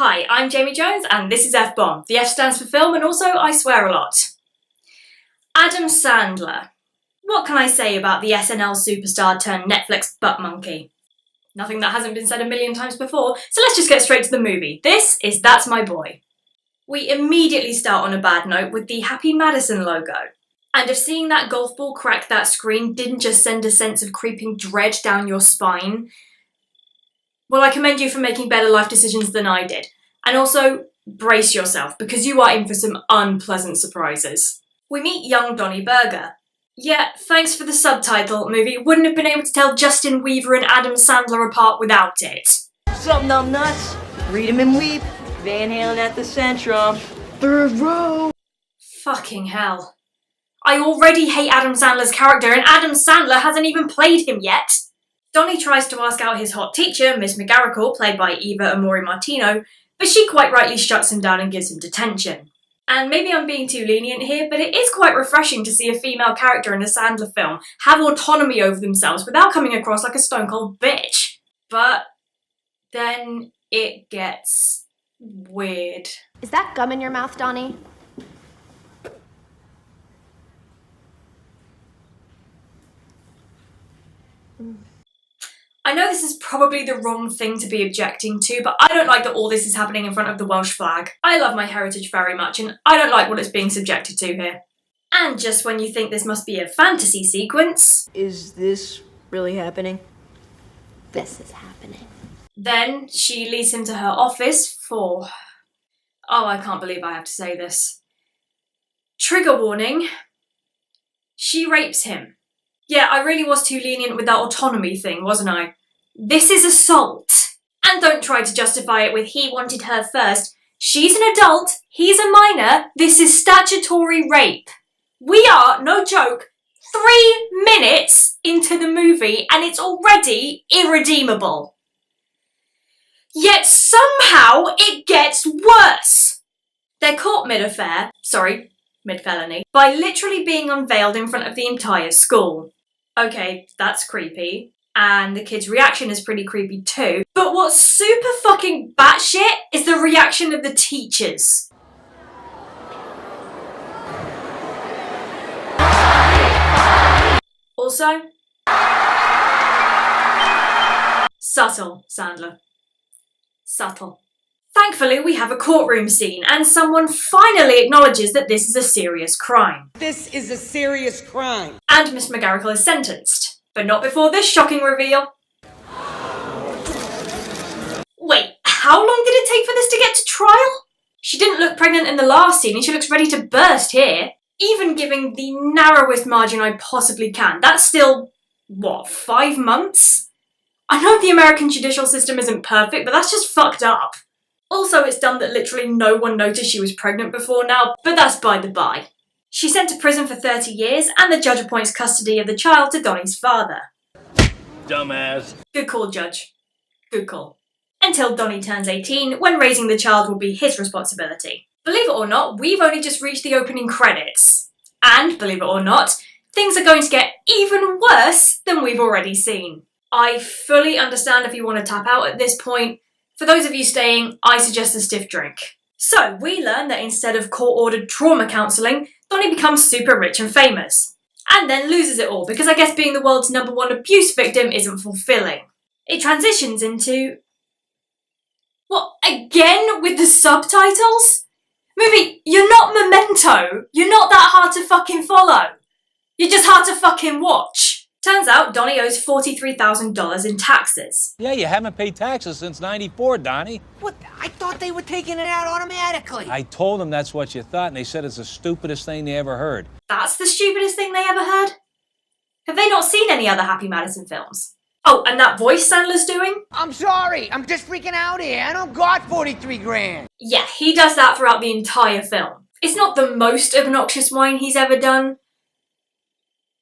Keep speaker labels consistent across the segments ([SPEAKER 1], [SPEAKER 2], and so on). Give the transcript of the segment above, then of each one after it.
[SPEAKER 1] Hi, I'm Jamie Jones and this is F-Bomb. The F stands for film and also I swear a lot. Adam Sandler. What can I say about the SNL superstar turned Netflix butt monkey? Nothing that hasn't been said a million times before, so let's just get straight to the movie. This is That's My Boy. We immediately start on a bad note with the Happy Madison logo. And if seeing that golf ball crack that screen didn't just send a sense of creeping dread down your spine, well, I commend you for making better life decisions than I did. And also, brace yourself, because you are in for some unpleasant surprises. We meet young Donnie Berger. Yeah, thanks for the subtitle, movie wouldn't have been able to tell Justin Weaver and Adam Sandler apart without it.
[SPEAKER 2] Something numb nuts, read 'em and weep, Van Halen at the Centrum, third row.
[SPEAKER 1] Fucking hell. I already hate Adam Sandler's character and Adam Sandler hasn't even played him yet. Donnie tries to ask out his hot teacher, Miss McGarrigle, played by Eva Amori Martino, but she quite rightly shuts him down and gives him detention. And maybe I'm being too lenient here, but it is quite refreshing to see a female character in a Sandler film have autonomy over themselves without coming across like a stone-cold bitch. But then it gets weird.
[SPEAKER 3] Is that gum in your mouth, Donnie?
[SPEAKER 1] I know this is probably the wrong thing to be objecting to, but I don't like that all this is happening in front of the Welsh flag. I love my heritage very much, and I don't like what it's being subjected to here. And just when you think this must be a fantasy sequence...
[SPEAKER 2] Is this really happening?
[SPEAKER 3] This is happening.
[SPEAKER 1] Then she leads him to her office for... Oh, I can't believe I have to say this. Trigger warning. She rapes him. Yeah, I really was too lenient with that autonomy thing, wasn't I? This is assault. And don't try to justify it with he wanted her first. She's an adult, he's a minor, this is statutory rape. We are, no joke, 3 minutes into the movie and it's already irredeemable. Yet somehow it gets worse. They're caught mid-felony, by literally being unveiled in front of the entire school. Okay, that's creepy, and the kid's reaction is pretty creepy too, but what's super fucking batshit is the reaction of the teachers. Also, subtle, Sandler. Subtle. Thankfully, we have a courtroom scene, and someone finally acknowledges that this is a serious crime.
[SPEAKER 4] This is a serious crime.
[SPEAKER 1] And Miss McGarrigle is sentenced. But not before this shocking reveal. Wait, how long did it take for this to get to trial? She didn't look pregnant in the last scene, and she looks ready to burst here. Even giving the narrowest margin I possibly can, that's still, what, 5 months? I know the American judicial system isn't perfect, but that's just fucked up. Also, it's dumb that literally no one noticed she was pregnant before now, but that's by the by. She's sent to prison for 30 years, and the judge appoints custody of the child to Donnie's father.
[SPEAKER 5] Dumbass.
[SPEAKER 1] Good call, Judge. Good call. Until Donnie turns 18, when raising the child will be his responsibility. Believe it or not, we've only just reached the opening credits. And, believe it or not, things are going to get even worse than we've already seen. I fully understand if you want to tap out at this point. For those of you staying, I suggest a stiff drink. So, we learn that instead of court-ordered trauma counselling, Donnie becomes super rich and famous. And then loses it all, because I guess being the world's #1 abuse victim isn't fulfilling. It transitions into... What, again with the subtitles? Movie, you're not Memento. You're not that hard to fucking follow. You're just hard to fucking watch. Turns out Donnie owes $43,000 in taxes.
[SPEAKER 5] Yeah, you haven't paid taxes since '94, Donnie.
[SPEAKER 4] What? I thought they were taking it out automatically.
[SPEAKER 5] I told them that's what you thought, and they said it's the stupidest thing they ever heard.
[SPEAKER 1] That's the stupidest thing they ever heard? Have they not seen any other Happy Madison films? Oh, and that voice Sandler's doing?
[SPEAKER 4] I'm sorry. I'm just freaking out here. I don't got 43 grand.
[SPEAKER 1] Yeah, he does that throughout the entire film. It's not the most obnoxious whine he's ever done,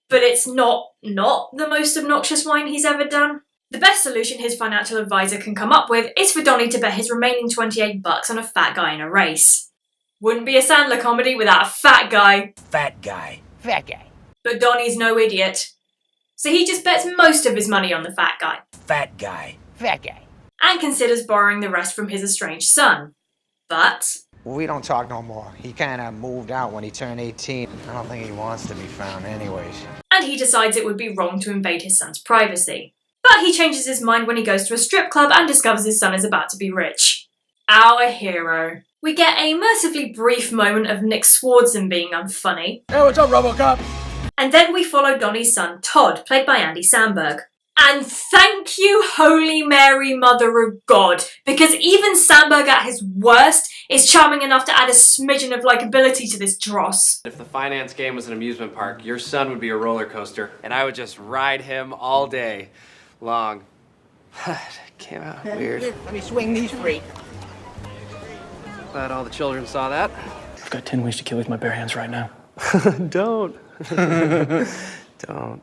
[SPEAKER 1] but it's not the most obnoxious whine he's ever done. The best solution his financial advisor can come up with is for Donnie to bet his remaining $28 on a fat guy in a race. Wouldn't be a Sandler comedy without a fat guy.
[SPEAKER 5] Fat guy.
[SPEAKER 4] Fat guy.
[SPEAKER 1] But Donnie's no idiot. So he just bets most of his money on the fat guy.
[SPEAKER 5] Fat guy.
[SPEAKER 4] Fat guy.
[SPEAKER 1] and considers borrowing the rest from his estranged son. But
[SPEAKER 4] We don't talk no more. He kind of moved out when he turned 18. I don't think he wants to be found anyways.
[SPEAKER 1] and he decides it would be wrong to invade his son's privacy. But he changes his mind when he goes to a strip club and discovers his son is about to be rich. Our hero. We get a mercifully brief moment of Nick Swardson being unfunny.
[SPEAKER 5] Hey, what's up, RoboCop?
[SPEAKER 1] And then we follow Donnie's son, Todd, played by Andy Samberg. And thank you, Holy Mary, Mother of God, because even Samberg at his worst is charming enough to add a smidgen of likability to this dross.
[SPEAKER 6] If the finance game was an amusement park, your son would be a roller coaster, and I would just ride him all day long. Came out weird.
[SPEAKER 4] Let me swing these free.
[SPEAKER 6] Glad all the children saw that.
[SPEAKER 7] I've got 10 ways to kill with my bare hands right now.
[SPEAKER 6] Don't. Don't.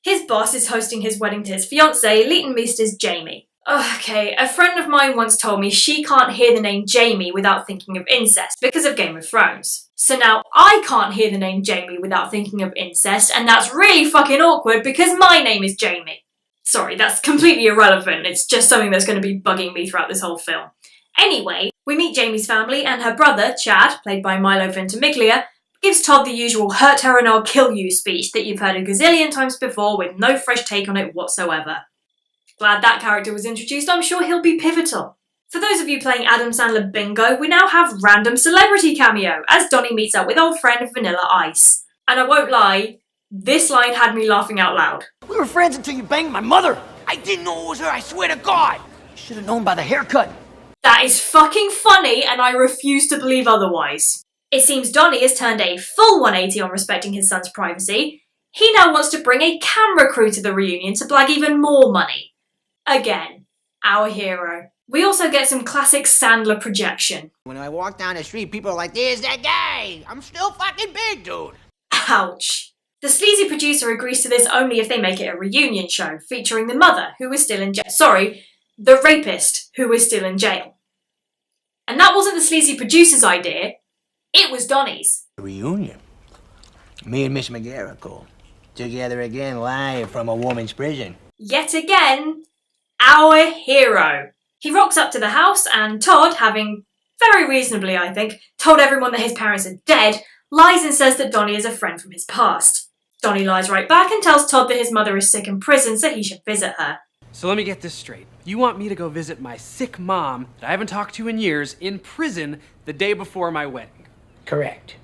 [SPEAKER 1] His boss is hosting his wedding to his fiancée, Leighton Meester's Jamie. Okay, a friend of mine once told me she can't hear the name Jamie without thinking of incest because of Game of Thrones. So now I can't hear the name Jamie without thinking of incest, and that's really fucking awkward because my name is Jamie. Sorry, that's completely irrelevant. It's just something that's going to be bugging me throughout this whole film. Anyway, we meet Jamie's family, and her brother, Chad, played by Milo Ventimiglia, gives Todd the usual hurt her and I'll kill you speech that you've heard a gazillion times before with no fresh take on it whatsoever. Glad that character was introduced, I'm sure he'll be pivotal. For those of you playing Adam Sandler Bingo, we now have random celebrity cameo as Donnie meets up with old friend Vanilla Ice. And I won't lie, this line had me laughing out loud.
[SPEAKER 4] We were friends until you banged my mother. I didn't know it was her, I swear to God. You should have known by the haircut.
[SPEAKER 1] That is fucking funny, and I refuse to believe otherwise. It seems Donnie has turned a full 180 on respecting his son's privacy. He now wants to bring a camera crew to the reunion to blag even more money. Again, our hero. We also get some classic Sandler projection.
[SPEAKER 4] When I walk down the street, people are like, there's that guy. I'm still fucking big, dude.
[SPEAKER 1] Ouch. The sleazy producer agrees to this only if they make it a reunion show, featuring the mother, who is still in jail. Sorry, the rapist, who is still in jail. And that wasn't the sleazy producer's idea, it was Donnie's.
[SPEAKER 8] Reunion. Me and Miss McGarrigle together again live from a woman's prison.
[SPEAKER 1] Yet again, our hero. He rocks up to the house and Todd, having, very reasonably I think, told everyone that his parents are dead, lies and says that Donnie is a friend from his past. Donnie lies right back and tells Todd that his mother is sick in prison so he should visit her.
[SPEAKER 6] So let me get this straight. You want me to go visit my sick mom that I haven't talked to in years in prison the day before my wedding?
[SPEAKER 8] Correct.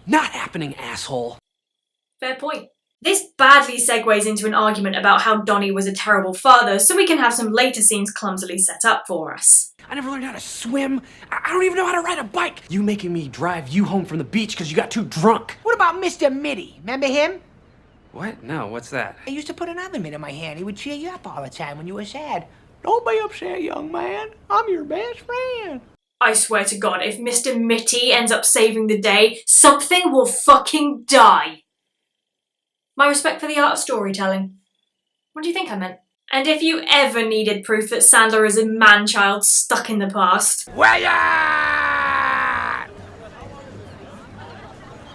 [SPEAKER 6] Not happening, asshole.
[SPEAKER 1] Fair point. This badly segues into an argument about how Donnie was a terrible father, so we can have some later scenes clumsily set up for us.
[SPEAKER 6] I never learned how to swim. I don't even know how to ride a bike. You making me drive you home from the beach because you got too drunk.
[SPEAKER 4] What about Mr. Mitty? Remember him?
[SPEAKER 6] What? No, what's that?
[SPEAKER 4] I used to put another mitt in my hand. He would cheer you up all the time when you were sad. Don't be upset, young man. I'm your best friend.
[SPEAKER 1] I swear to God, if Mr. Mitty ends up saving the day, something will fucking die. My respect for the art of storytelling. What do you think I meant? And if you ever needed proof that Sandler is a man-child stuck in the past...
[SPEAKER 4] Where ya?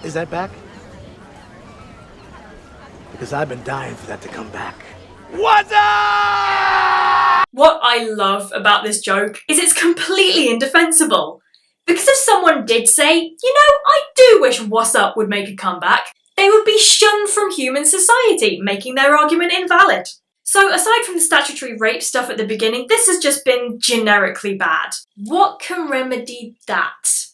[SPEAKER 8] Is that back? Because I've been dying for that to come back.
[SPEAKER 4] What's up?
[SPEAKER 1] What I love about this joke is it's completely indefensible. Because if someone did say, you know, I do wish What's Up would make a comeback, they would be shunned from human society, making their argument invalid. So aside from the statutory rape stuff at the beginning, this has just been generically bad. What can remedy that?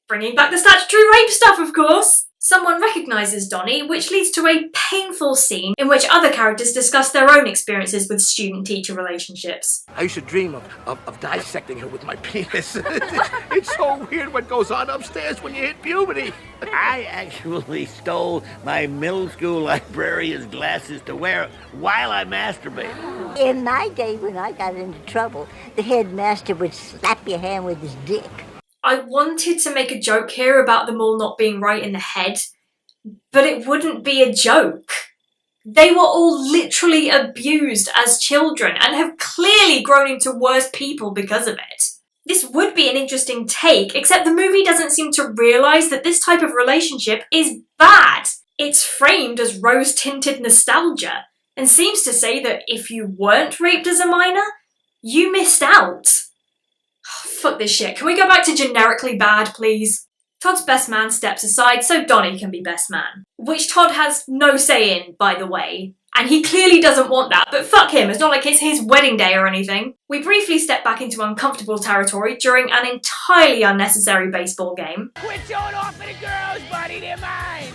[SPEAKER 1] Bringing back the statutory rape stuff, of course! Someone recognises Donnie, which leads to a painful scene in which other characters discuss their own experiences with student-teacher relationships.
[SPEAKER 8] I used to dream of dissecting her with my penis. It's so weird what goes on upstairs when you hit puberty. I actually stole my middle school librarian's glasses to wear while I masturbated.
[SPEAKER 9] In my day, when I got into trouble, the headmaster would slap your hand with his dick.
[SPEAKER 1] I wanted to make a joke here about them all not being right in the head, but it wouldn't be a joke. They were all literally abused as children and have clearly grown into worse people because of it. This would be an interesting take, except the movie doesn't seem to realise that this type of relationship is bad. It's framed as rose-tinted nostalgia, and seems to say that if you weren't raped as a minor, You missed out. Fuck this shit. Can we go back to generically bad, please? Todd's best man steps aside so Donnie can be best man. Which Todd has no say in, by the way. And he clearly doesn't want that, but fuck him, it's not like it's his wedding day or anything. We briefly step back into uncomfortable territory during an entirely unnecessary baseball game.
[SPEAKER 4] Quit showing off for the girls, buddy, they're mine!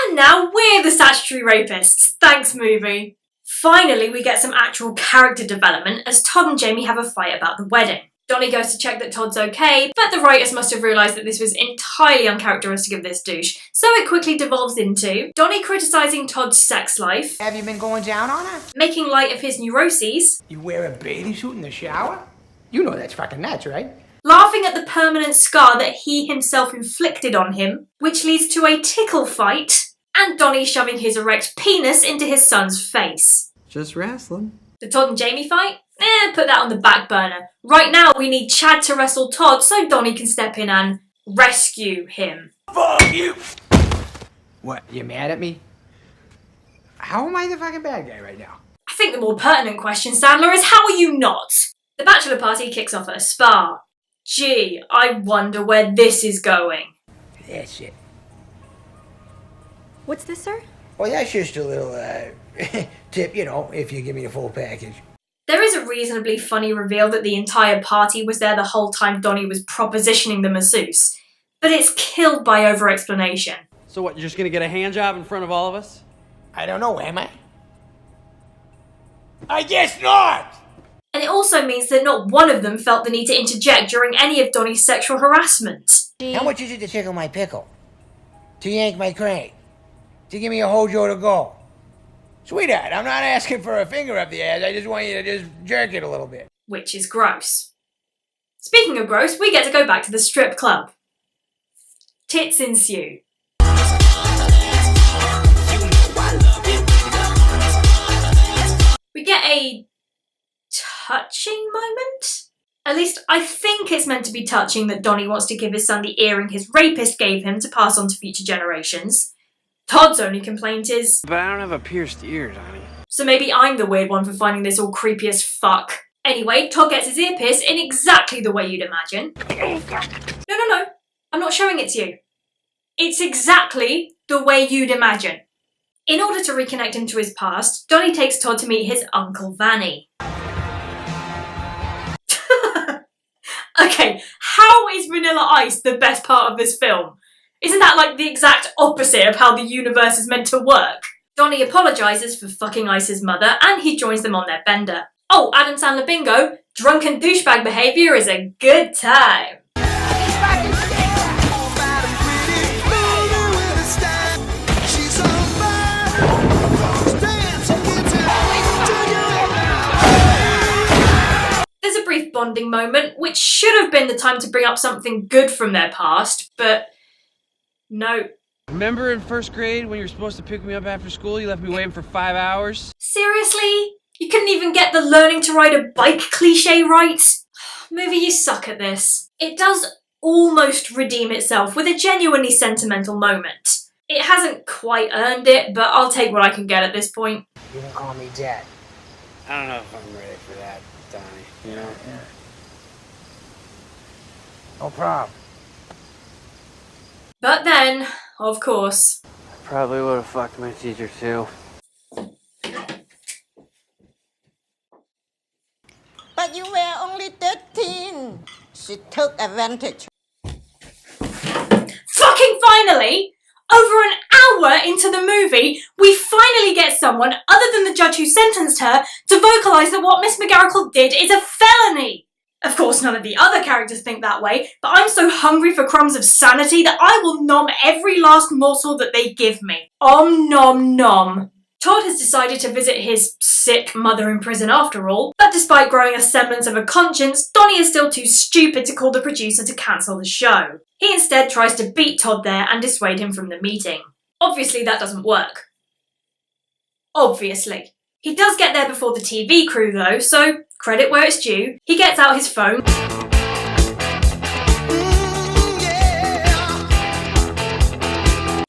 [SPEAKER 1] And now we're the statutory rapists. Thanks, movie. Finally, we get some actual character development as Todd and Jamie have a fight about the wedding. Donnie goes to check that Todd's okay, but the writers must have realised that this was entirely uncharacteristic of this douche, so it quickly devolves into Donnie criticising Todd's sex life,
[SPEAKER 4] Have you been going down on her?
[SPEAKER 1] making light of his neuroses,
[SPEAKER 4] You wear a bathing suit in the shower? You know that's fucking nuts, right?
[SPEAKER 1] laughing at the permanent scar that he himself inflicted on him, which leads to a tickle fight, and Donnie shoving his erect penis into his son's face.
[SPEAKER 6] Just wrestling.
[SPEAKER 1] The Todd and Jamie fight? Put that on the back burner. Right now we need Chad to wrestle Todd so Donnie can step in and rescue him.
[SPEAKER 4] Fuck you! What, you mad at me? How am I the fucking bad guy right now?
[SPEAKER 1] I think the more pertinent question, Sandler, is how are you not? The bachelor party kicks off at a spa. Gee, I wonder where this is going.
[SPEAKER 4] That's it.
[SPEAKER 3] What's this, sir?
[SPEAKER 4] Well, that's just a little, tip, you know, if you give me a full package.
[SPEAKER 1] There is a reasonably funny reveal that the entire party was there the whole time Donnie was propositioning the masseuse, but it's killed by over-explanation.
[SPEAKER 10] So what, you're just gonna get a hand job in front of all of us?
[SPEAKER 4] I don't know, am I? I guess not!
[SPEAKER 1] And it also means that not one of them felt the need to interject during any of Donnie's sexual harassment.
[SPEAKER 4] How much is it to tickle my pickle? To yank my crank? To give me a hojo to go? Sweetheart, I'm not asking for a finger up the ass, I just want you to just jerk it a little bit.
[SPEAKER 1] Which is gross. Speaking of gross, we get to go back to the strip club. Tits ensue. We get a touching moment? At least I think it's meant to be touching that Donnie wants to give his son the earring his rapist gave him to pass on to future generations. Todd's only complaint is,
[SPEAKER 6] But I don't have a pierced ear, Donnie.
[SPEAKER 1] so maybe I'm the weird one for finding this all creepy as fuck. Anyway, Todd gets his ear pierced in exactly the way you'd imagine. No, I'm not showing it to you. It's exactly the way you'd imagine. In order to reconnect him to his past, Donnie takes Todd to meet his Uncle Vanny. Okay, how is Vanilla Ice the best part of this film? Isn't that like the exact opposite of how the universe is meant to work? Donnie apologises for fucking Ice's mother and he joins them on their bender. Oh, Adam Sandler bingo, drunken douchebag behaviour is a good time. There's a brief bonding moment, which should have been the time to bring up something good from their past, but no.
[SPEAKER 10] Remember in first grade when you were supposed to pick me up after school, you left me waiting for 5 hours?
[SPEAKER 1] Seriously? You couldn't even get the learning to ride a bike cliche right? Movie, you suck at this. It does almost redeem itself with a genuinely sentimental moment. It hasn't quite earned it, but I'll take what I can get at this point.
[SPEAKER 4] You can call me Dad.
[SPEAKER 6] I don't know if I'm ready for that, Donnie. You know?
[SPEAKER 4] Yeah. No problem.
[SPEAKER 1] But then, of course,
[SPEAKER 6] Probably would have fucked my teacher too.
[SPEAKER 9] But you were only 13. She took advantage.
[SPEAKER 1] fucking finally, over an hour into the movie, we finally get someone other than the judge who sentenced her to vocalise that what Miss McGarrigle did is a felony. Of course, none of the other characters think that way, but I'm so hungry for crumbs of sanity that I will nom every last morsel that they give me. Om nom nom. Todd has decided to visit his sick mother in prison after all, but despite growing a semblance of a conscience, Donnie is still too stupid to call the producer to cancel the show. He instead tries to beat Todd there and dissuade him from the meeting. Obviously that doesn't work. Obviously. He does get there before the TV crew though, so credit where it's due. He gets out his phone.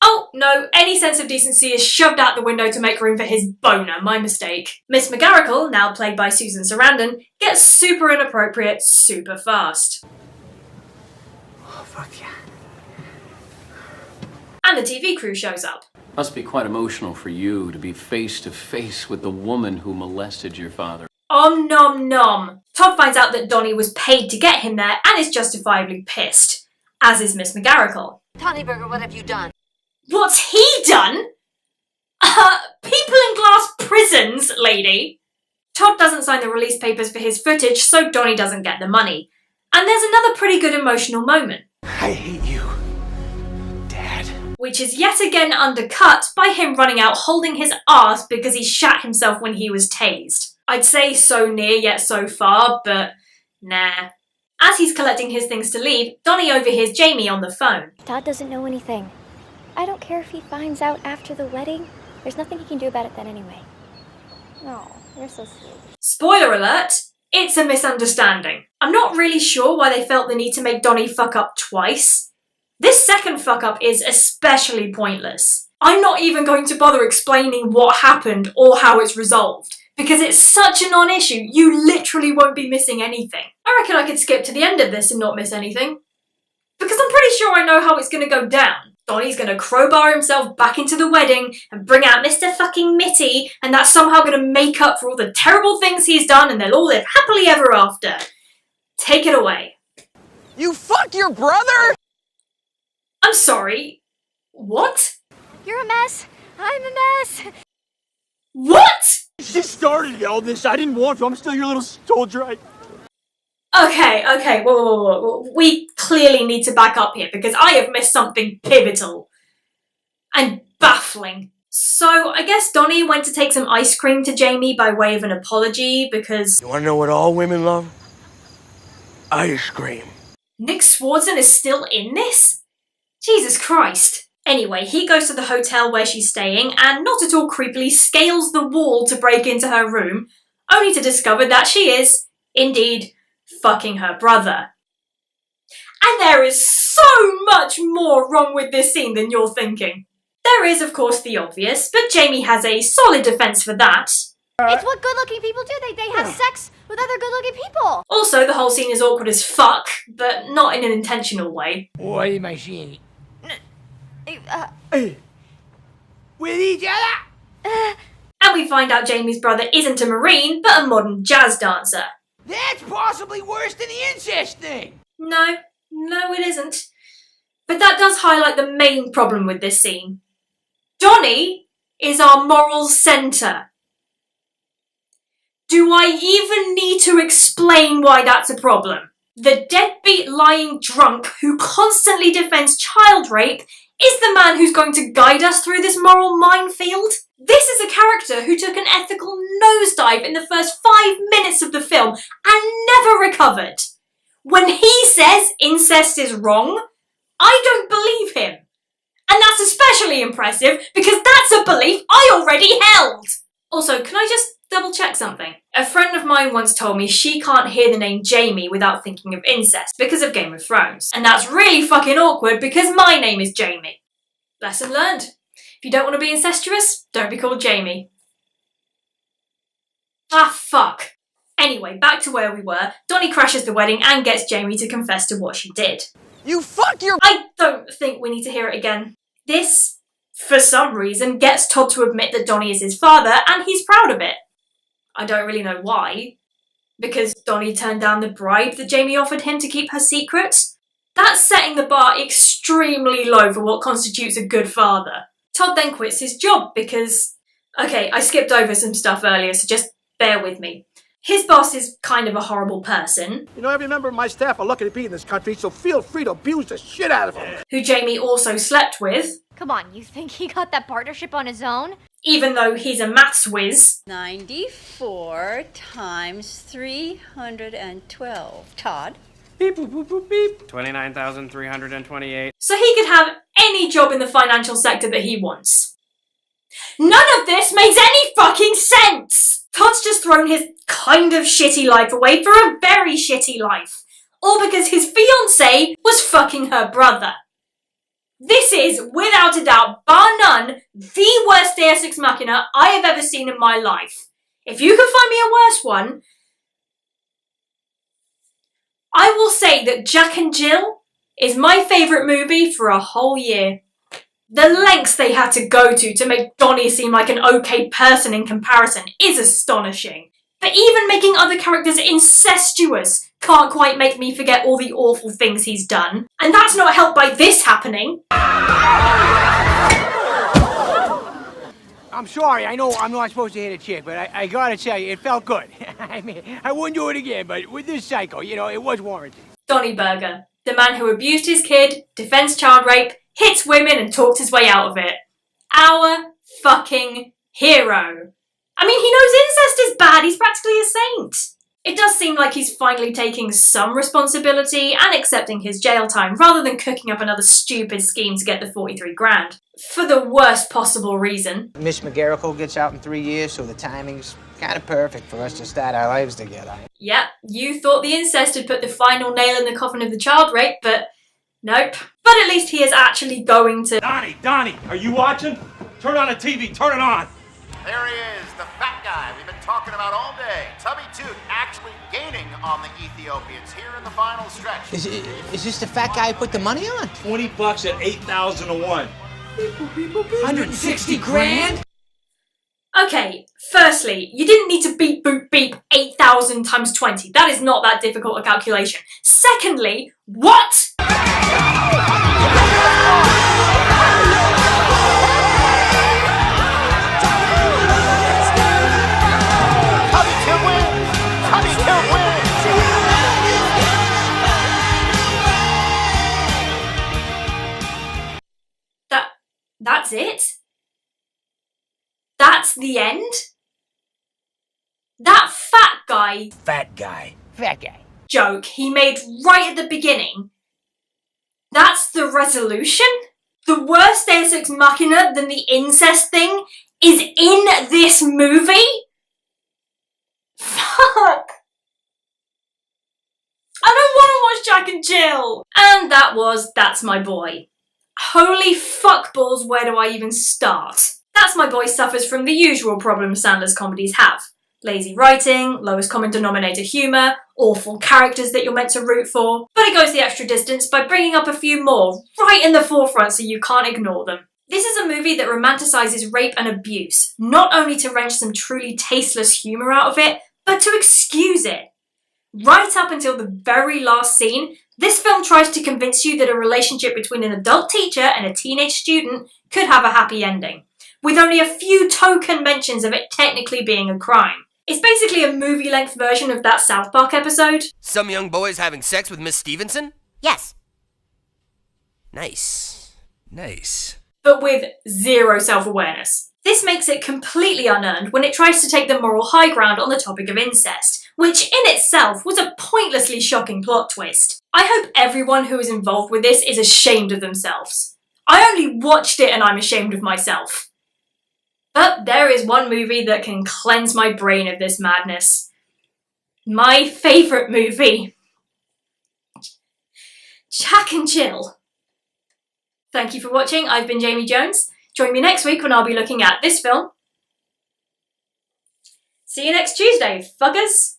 [SPEAKER 1] Oh, No, any sense of decency is shoved out the window to make room for his boner, my mistake. Miss McGarrigle, now played by Susan Sarandon, gets super inappropriate super fast.
[SPEAKER 6] Oh, fuck yeah.
[SPEAKER 1] And the TV crew shows up.
[SPEAKER 11] Must be quite emotional for you to be face to face with the woman who molested your father.
[SPEAKER 1] Om nom nom. Todd finds out that Donnie was paid to get him there and is justifiably pissed, as is Miss McGarrigle.
[SPEAKER 12] Tonyburger, what have you done?
[SPEAKER 1] What's he done? People in glass prisons, lady. Todd doesn't sign the release papers for his footage, so Donnie doesn't get the money. And there's another pretty good emotional moment.
[SPEAKER 8] I hate you, Dad.
[SPEAKER 1] Which is yet again undercut by him running out holding his arse because he shat himself when he was tased. I'd say so near yet so far, but nah. As he's collecting his things to leave, Donnie overhears Jamie on the phone.
[SPEAKER 13] Todd doesn't know anything. I don't care if he finds out after the wedding. There's nothing he can do about it then anyway. No, you're so sweet.
[SPEAKER 1] Spoiler alert, it's a misunderstanding. I'm not really sure why they felt the need to make Donnie fuck up twice. This second fuck up is especially pointless. I'm not even going to bother explaining what happened or how it's resolved, because it's such a non-issue, you literally won't be missing anything. I reckon I could skip to the end of this and not miss anything. Because I'm pretty sure I know how it's going to go down. Donnie's going to crowbar himself back into the wedding and bring out Mr. fucking Mitty, and that's somehow going to make up for all the terrible things he's done, and they'll all live happily ever after. Take it away.
[SPEAKER 10] You fucked your brother?
[SPEAKER 1] I'm sorry. What?
[SPEAKER 13] You're a mess. I'm a mess.
[SPEAKER 1] What?
[SPEAKER 7] She started all this. I didn't want to. I'm still your little soldier.
[SPEAKER 1] Okay, whoa. We clearly need to back up here because I have missed something pivotal and baffling. So I guess Donnie went to take some ice cream to Jamie by way of an apology because...
[SPEAKER 8] You wanna know what all women love? Ice cream.
[SPEAKER 1] Nick Swartzen is still in this? Jesus Christ. Anyway, he goes to the hotel where she's staying and not at all creepily scales the wall to break into her room, only to discover that she is, indeed, fucking her brother. And there is so much more wrong with this scene than you're thinking. There is, of course, the obvious, but Jamie has a solid defense for that.
[SPEAKER 13] It's what good-looking people do. They have sex with other good-looking people.
[SPEAKER 1] Also, the whole scene is awkward as fuck, but not in an intentional way.
[SPEAKER 4] What am I seeing?
[SPEAKER 8] With each other?
[SPEAKER 1] And we find out Jamie's brother isn't a Marine, but a modern jazz dancer.
[SPEAKER 4] That's possibly worse than the incest thing!
[SPEAKER 1] No, it isn't. But that does highlight the main problem with this scene. Donnie is our moral centre. Do I even need to explain why that's a problem? The deadbeat lying drunk who constantly defends child rape is the man who's going to guide us through this moral minefield. This is a character who took an ethical nosedive in the first 5 minutes of the film and never recovered. When he says incest is wrong, I don't believe him. And that's especially impressive because that's a belief I already held. Also, can I just double check something? A friend of mine once told me she can't hear the name Jamie without thinking of incest because of Game of Thrones. And that's really fucking awkward because my name is Jamie. Lesson learned. If you don't want to be incestuous, don't be called Jamie. Ah, fuck. Anyway, back to where we were. Donnie crashes the wedding and gets Jamie to confess to what she did.
[SPEAKER 10] You fucked your...
[SPEAKER 1] I don't think we need to hear it again. This, for some reason, gets Todd to admit that Donnie is his father, and he's proud of it. I don't really know why. Because Donnie turned down the bribe that Jamie offered him to keep her secret? That's setting the bar extremely low for what constitutes a good father. Todd then quits his job because... Okay, I skipped over some stuff earlier, so just bear with me. His boss is kind of a horrible person.
[SPEAKER 8] You know, every member of my staff are lucky to be in this country, so feel free to abuse the shit out of him.
[SPEAKER 1] Who Jamie also slept with.
[SPEAKER 13] Come on, you think he got that partnership on his own?
[SPEAKER 1] Even though he's a maths whiz.
[SPEAKER 12] 94 times 312. Todd?
[SPEAKER 6] Beep, boop, boop, boop, beep. 29,328.
[SPEAKER 1] So he could have any job in the financial sector that he wants. None of this makes any fucking sense! Todd's just thrown his kind of shitty life away for a very shitty life. All because his fiancée was fucking her brother. This is, without a doubt, bar none, the worst Deus Ex Machina I have ever seen in my life. If you can find me a worse one, I will say that Jack and Jill is my favourite movie for a whole year. The lengths they had to go to make Donnie seem like an okay person in comparison is astonishing. But even making other characters incestuous can't quite make me forget all the awful things he's done. And that's not helped by this happening.
[SPEAKER 4] I'm sorry, I know I'm not supposed to hit a chick, but I gotta tell you, it felt good. I mean, I wouldn't do it again, but with this psycho, you know, it was warranted.
[SPEAKER 1] Donnie Berger, the man who abused his kid, defends child rape, hits women and talks his way out of it. Our fucking hero. I mean, he knows incest is bad, he's practically a saint. It does seem like he's finally taking some responsibility and accepting his jail time rather than cooking up another stupid scheme to get the 43 grand. For the worst possible reason.
[SPEAKER 4] Miss McGarrigle gets out in 3 years, so the timing's kind of perfect for us to start our lives together.
[SPEAKER 1] Yep, you thought the incest had put the final nail in the coffin of the child rape, but nope. But at least he is actually going to—
[SPEAKER 7] Donnie, are you watching? Turn on the TV, turn it on.
[SPEAKER 14] There he is, the fat guy we've been talking about all day. Tubby Toot actually gaining on the Ethiopians here in the final stretch.
[SPEAKER 4] Is this the fat guy who put the money on?
[SPEAKER 7] $20 at 8,000 to 1.
[SPEAKER 4] 160 grand?
[SPEAKER 1] Okay, firstly, you didn't need to beep boop beep 8,000 times 20. That is not that difficult a calculation. Secondly, what? That's it? That's the end? That fat guy joke he made right at the beginning, that's the resolution? The worse Deus Ex Machina than the incest thing is in this movie? Fuck! I don't want to watch Jack and Jill! And that was That's My Boy. Holy fuckballs, where do I even start? That's My Boy suffers from the usual problems Sandler's comedies have. Lazy writing, lowest common denominator humour, awful characters that you're meant to root for. But it goes the extra distance by bringing up a few more, right in the forefront so you can't ignore them. This is a movie that romanticises rape and abuse, not only to wrench some truly tasteless humour out of it, but to excuse it. Right up until the very last scene, this film tries to convince you that a relationship between an adult teacher and a teenage student could have a happy ending, with only a few token mentions of it technically being a crime. It's basically a movie-length version of that South Park episode.
[SPEAKER 15] Some young boys having sex with Miss Stevenson?
[SPEAKER 9] Yes.
[SPEAKER 15] Nice.
[SPEAKER 1] But with zero self-awareness. This makes it completely unearned when it tries to take the moral high ground on the topic of incest, which in itself was a pointlessly shocking plot twist. I hope everyone who is involved with this is ashamed of themselves. I only watched it and I'm ashamed of myself. But there is one movie that can cleanse my brain of this madness. My favourite movie. Jack and Jill. Thank you for watching. I've been Jamie Jones. Join me next week when I'll be looking at this film. See you next Tuesday, fuckers!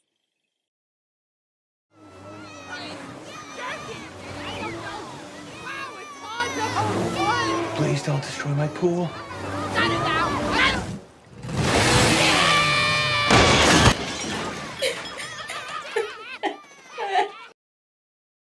[SPEAKER 7] Please don't destroy my pool.